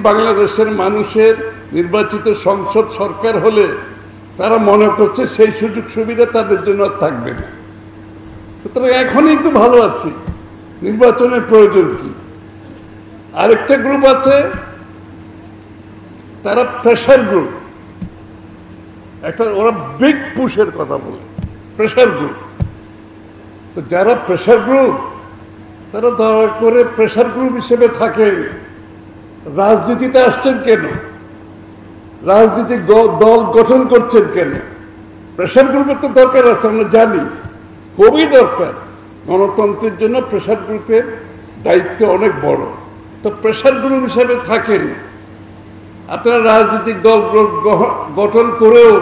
বাংলাদেশের মানুষের নির্বাচিত সংসদ সরকার হলে তারা মনে করছে সেই সুযোগ সুবিধা তাদের জন্য আর থাকবে না। সুতরাং এখনই তো ভালো আছি, নির্বাচনের প্রয়োজন কি? আরেকটা গ্রুপ আছে, তারা প্রেশার গ্রুপ, একটা ওরা বিগ পুশের কথা বলে, প্রেশার গ্রুপ। তো যারা প্রেশার গ্রুপ তারা দয়া করে প্রেশার গ্রুপ হিসেবে থাকেন। রাজনীতিতে আসছেন কেন? রাজনীতিক দল গঠন করছেন কেন? প্রেশার গ্রুপের তো দরকার আছে, আমরা জানি, খুবই দরকার। গণতন্ত্রের জন্য প্রেশার গ্রুপের দায়িত্ব অনেক বড়। তো প্রেশার গ্রুপ হিসেবে থাকেন। আপনারা রাজনৈতিক দল গঠন করেও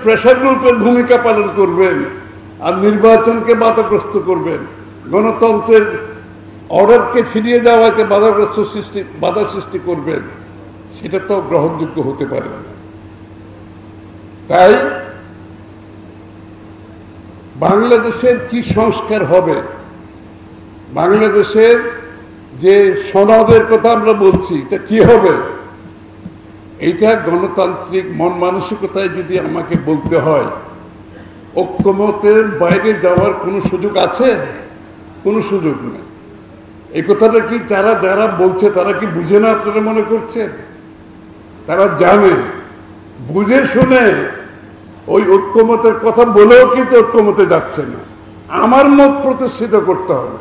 প্রেশার গ্রুপের ভূমিকা পালন করবেন আর নির্বাচনকে বাধাগ্রস্ত করবেন, গণতন্ত্রের অর্ডারকে ফিরিয়ে যাওয়াকে বাধা সৃষ্টি করবেন, সেটা তো গ্রহণযোগ্য হতে পারে না। তাই বাংলাদেশের কি সংস্কার হবে, বাংলাদেশের যে সনদের কথা আমরা বলছি এটা কি হবে, এইটা গণতান্ত্রিক মন মানসিকতায় যদি আমাকে বলতে হয়, ঐক্যমতের বাইরে যাওয়ার কোনো সুযোগ আছে? কোনো সুযোগ নেই। এই কথাটা কি যারা বলছে তারা কি বুঝে না? আপনারা মনে করছেন তারা জানে, বুঝে শুনে ওই ঐক্যমতের কথা বলেও কিন্তু ঐক্যমতে যাচ্ছে না। আমার মত প্রতিষ্ঠিত করতে হবে,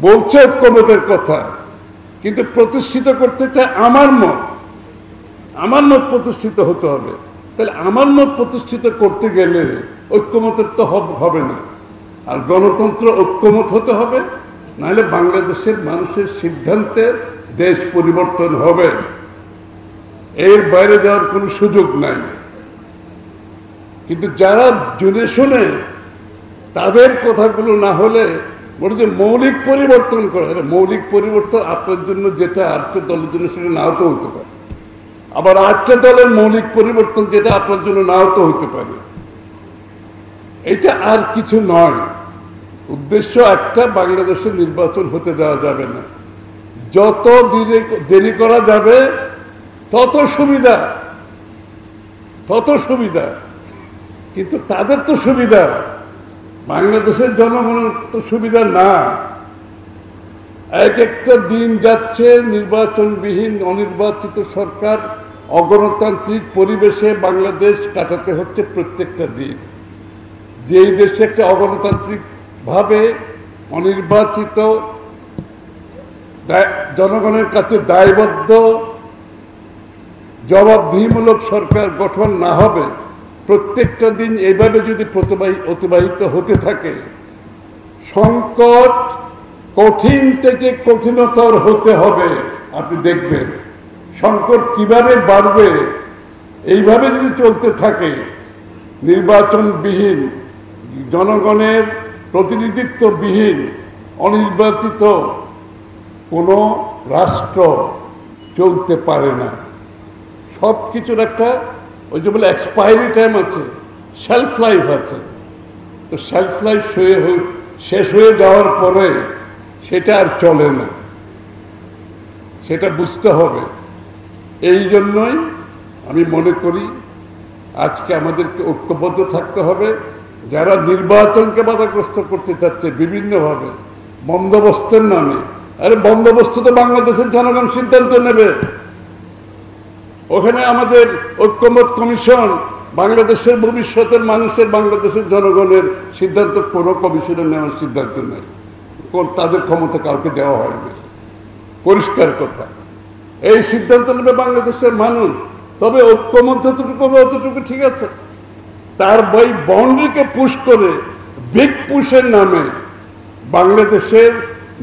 বলছে ঐক্যমতের কথা, কিন্তু প্রতিষ্ঠিত করতে চায় আমার মত প্রতিষ্ঠিত হতে হবে। তাহলে আমার মত প্রতিষ্ঠিত করতে গেলে ঐক্যমতের তো হবে না। আর গণতন্ত্র ঐক্যমত হতে হবে, নাহলে বাংলাদেশের মানুষের সিদ্ধান্তে দেশ পরিবর্তন হবে, এর বাইরে যাওয়ার কোনো সুযোগ নাই। কিন্তু যারা জেনে শুনে তাদের কথাগুলো না হলে বলে যে মৌলিক পরিবর্তন করে, মৌলিক পরিবর্তন আপনার জন্য যেটা আরেকটা দলের জন্য সেটা নাও তো হতে পারে, আবার আরেকটা দলের মৌলিক পরিবর্তন যেটা আপনার জন্য নাও তো হতে পারে। এটা আর কিছু নয়। উদ্দেশ্য একটা, বাংলাদেশের নির্বাচন হতে দেওয়া যাবে না। যত দেরি করা যাবে তত সুবিধা। কিন্তু তাদের তো সুবিধা, বাংলাদেশের জনগণের তো সুবিধা না। এক একটা দিন যাচ্ছে নির্বাচনবিহীন অনির্বাচিত সরকার, অগণতান্ত্রিক পরিবেশে বাংলাদেশ কাটাতে হচ্ছে প্রত্যেকটা দিন। যেই দেশে একটা অগণতান্ত্রিক ভাবে অনির্বাচিত জনগণের কাছে দায়বদ্ধ জবাবদিহিমূলক সরকার গঠন না হবে, প্রত্যেকটা দিন এইভাবে যদি অতিবাহিত হতে থাকে, সংকট কঠিন থেকে কঠিনতর হতে হবে। আপনি দেখবেন সংকট কিভাবে বাড়বে। এইভাবে যদি চলতে থাকে, নির্বাচনবিহীন, জনগণের প্রতিনিধিত্ববিহীন, অনির্বাচিত কোনো রাষ্ট্র চলতে পারে না। সব কিছুর একটা ওই যে বলে এক্সপায়ারি টাইম আছে, শেলফ লাইফ আছে। তো শেলফ লাইফ শেষ হয়ে যাওয়ার পরে সেটা আর চলে না, সেটা বুঝতে হবে। এই জন্যই আমি মনে করি আজকে আমাদেরকে ঐক্যবদ্ধ থাকতে হবে। যারা নির্বাচনকে বাধাগ্রস্ত করতে চাচ্ছে বিভিন্নভাবে বন্দোবস্তের নামে, আরে বন্দোবস্ত তো বাংলাদেশের জনগণ সিদ্ধান্ত নেবে। ওখানে আমাদের ঐক্যমত কমিশন, বাংলাদেশের ভবিষ্যতের মানুষের, বাংলাদেশের জনগণের সিদ্ধান্ত কোনো কমিশনের নেওয়ার সিদ্ধান্ত নেই, তাদের ক্ষমতা কাউকে দেওয়া হয়নি। পরিষ্কার কথা, এই সিদ্ধান্ত নেবে বাংলাদেশের মানুষ। তবে ঐক্যমত অতটুকু ঠিক আছে। তার বই বাউন্ডারিকে পুশ করে বিগ পুশের নামে বাংলাদেশের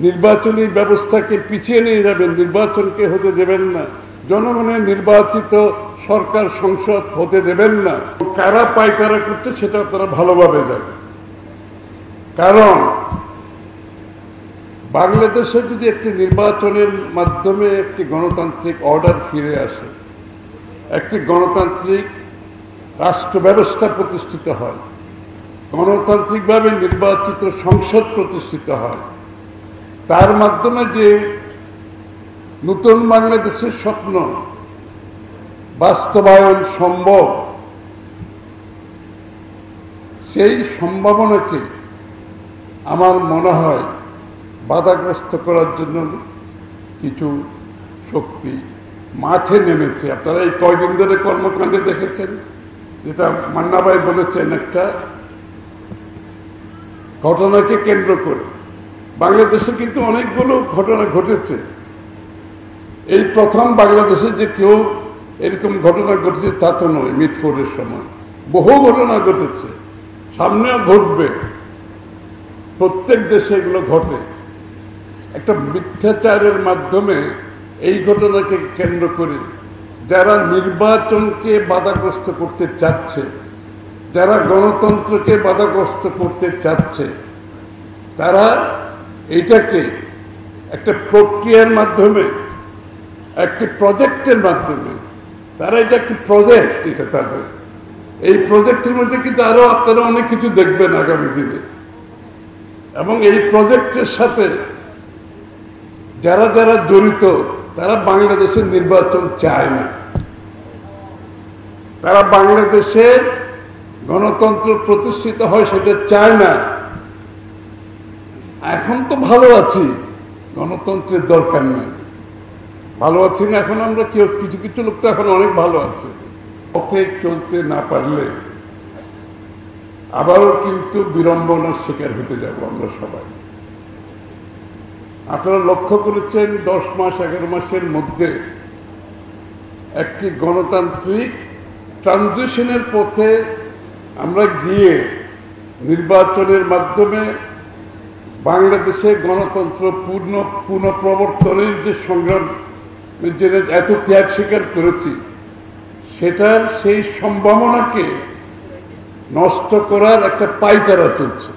নির্বাচনী ব্যবস্থাকে পিছিয়ে নিয়ে যাবেন, নির্বাচনকে হতে দেবেন না, জনগণের নির্বাচিত সরকার সংসদ হতে দেবেন না। কারা পায়তারা করতে সেটা তারা ভালোভাবে জানে। কারণ বাংলাদেশে যদি একটি নির্বাচনের মাধ্যমে একটি গণতান্ত্রিক অর্ডার ফিরে আসে, একটি গণতান্ত্রিক রাষ্ট্র ব্যবস্থা প্রতিষ্ঠিত হয়, গণতান্ত্রিকভাবে নির্বাচিত সংসদ প্রতিষ্ঠিত হয়, তার মাধ্যমে যে নতুন বাংলাদেশের স্বপ্ন বাস্তবায়ন সম্ভব, সেই সম্ভাবনাকে আমার মনে হয় বাধাগ্রস্ত করার জন্য কিছু শক্তি মাঠে নেমেছে। আপনারা এই কয়দিন ধরে কর্মকাণ্ডে দেখেছেন, যেটা মান্না ভাই বলেছেন, একটা ঘটনাকে কেন্দ্র করে বাংলাদেশে কিন্তু অনেকগুলো ঘটনা ঘটেছে। এই প্রথম বাংলাদেশে যে কেউ এরকম ঘটনা ঘটেছে তা তো নয়। মিটফোর্ডের সময় বহু ঘটনা ঘটেছে, সামনেও ঘটবে। প্রত্যেক দেশে এগুলো ঘটে। একটা মিথ্যাচারের মাধ্যমে এই ঘটনাকে কেন্দ্র করে যারা নির্বাচনকে বাধাগ্রস্ত করতে চাচ্ছে, যারা গণতন্ত্রকে বাধাগ্রস্ত করতে চাচ্ছে, তারা এটাকে একটা প্রক্রিয়ার মাধ্যমে, একটি প্রজেক্টের মাধ্যমে, তারা এটা একটি প্রজেক্ট, এটা তাদের এই প্রজেক্টের মধ্যে কিন্তু আরো আপনারা অনেক কিছু দেখবেন আগামী দিনে। এবং এই প্রজেক্টের সাথে যারা যারা জড়িত, তারা বাংলাদেশের নির্বাচন চায় না, তারা বাংলাদেশের গণতন্ত্র প্রতিষ্ঠিত হয় সেটা চায় না। এখন তো ভালো আছি, গণতন্ত্রের দরকার নেই, ভালো আছি না এখন আমরা, কিছু কিছু লোক তো এখন অনেক ভালো আছে। পথে চলতে না পারলে আবারও কিন্তু বিড়ম্বনার শিকার হতে যাব আমরা সবাই। আপনারা লক্ষ্য করেছেন 10 মাস 11 মাসের মধ্যে একটি গণতান্ত্রিক ট্রানজিশনের পথে আমরা গিয়ে নির্বাচনের মাধ্যমে বাংলাদেশে গণতন্ত্র পুনঃপ্রবর্তনের যে সংগ্রাম, যে এত ত্যাগ স্বীকার করেছি, সেটার সেই সম্ভাবনাকে নষ্ট করার একটা পাইতারা চলছে।